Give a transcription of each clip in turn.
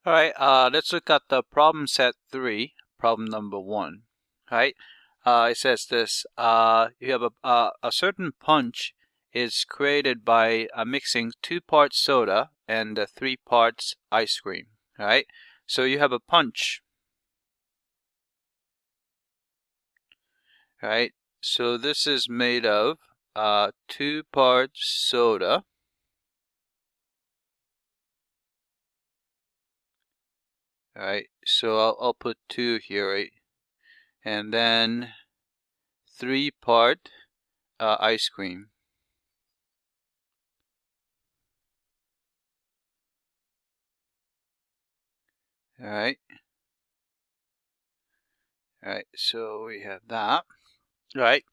All right, let's look at the problem set 3, problem number 1. All right, it says this, you have a certain punch is created by mixing 2 parts soda and 3 parts ice cream. All right, so you have a punch. All right, so this is made of 2 parts soda. All right, so I'll put 2 here, right? And then 3 part ice cream. All right. All right, so we have that. All right,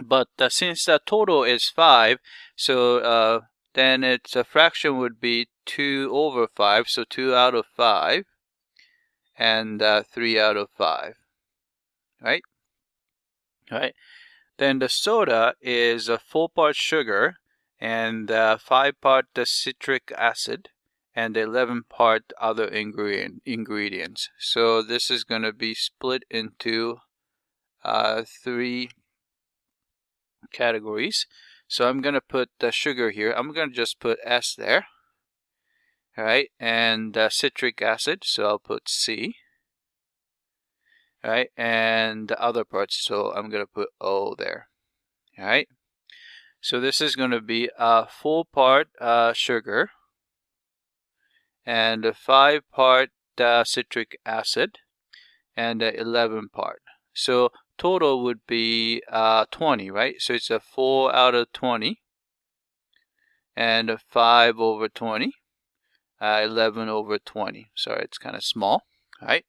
but since the total is 5, so then its a fraction would be 2 over 5, so 2 out of 5, and 3 out of 5. Right? All right. Then the soda is a 4 part sugar and 5 part citric acid and 11 part other ingredients. So this is going to be split into 3 categories. So I'm going to put the sugar here. I'm going to just put S there. All right, and citric acid, so I'll put C. All right, and the other parts, so I'm going to put O there. All right, so this is going to be a 4 part sugar and a 5 part citric acid and 11 part. So total would be 20, right? So it's a 4 out of 20 and a 5 over 20, 11 over 20. Sorry, it's kind of small, right?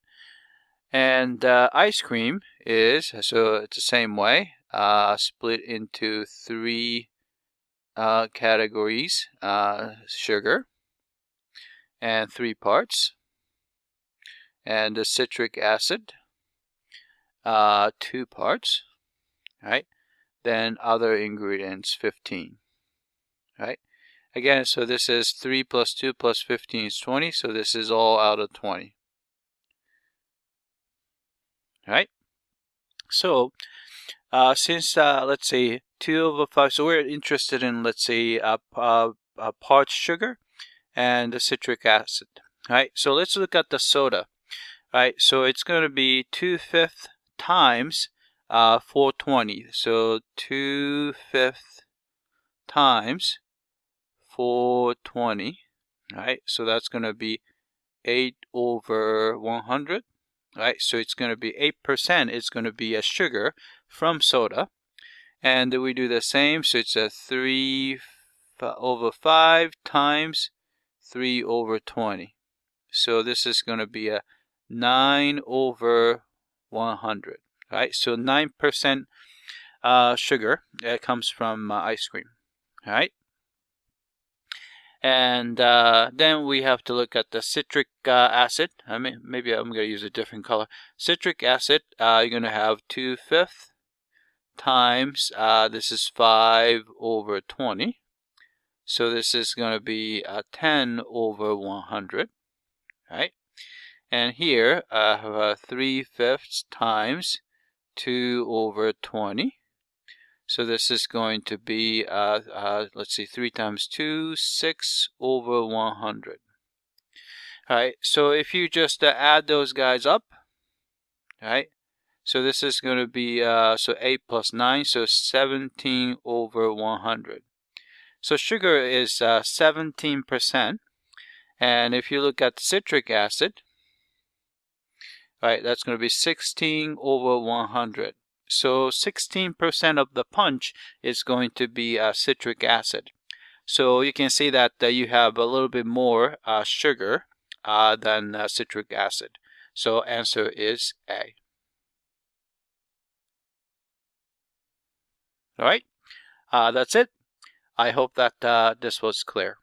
And ice cream is, so it's the same way, split into 3 categories, sugar and 3 parts, and the citric acid, 2 parts, right? Then other ingredients, 15, right? Again, so this is 3 plus 2 plus 15 is 20, so this is all out of 20. Right? So, since, let's say, 2 over 5, so we're interested in, let's say, parts sugar and the citric acid. Right? So let's look at the soda. Right? So it's going to be 2/5 times 420. So 2/5 times 420. Right? So that's going to be 8 over 100. Right, so it's going to be 8%. It's going to be a sugar from soda, and we do the same. So it's a 3 over 5 times 3 over 20. So this is going to be a 9 over 100. Right, so 9% sugar comes from ice cream. All right. And then we have to look at the citric acid. I mean, maybe I'm going to use a different color. Citric acid, you're going to have 2/5 times, this is 5 over 20. So this is going to be 10 over 100. Right? And here, I have 3/5 times 2 over 20. So this is going to be, let's see, 3 times 2, 6 over 100. All right, so if you just add those guys up, all right, so this is going to be, so 8 plus 9, so 17 over 100. So sugar is 17%. And if you look at citric acid, all right, that's going to be 16 over 100. So 16% of the punch is going to be citric acid. So you can see that you have a little bit more sugar than citric acid. So answer is A. All right, that's it. I hope that this was clear.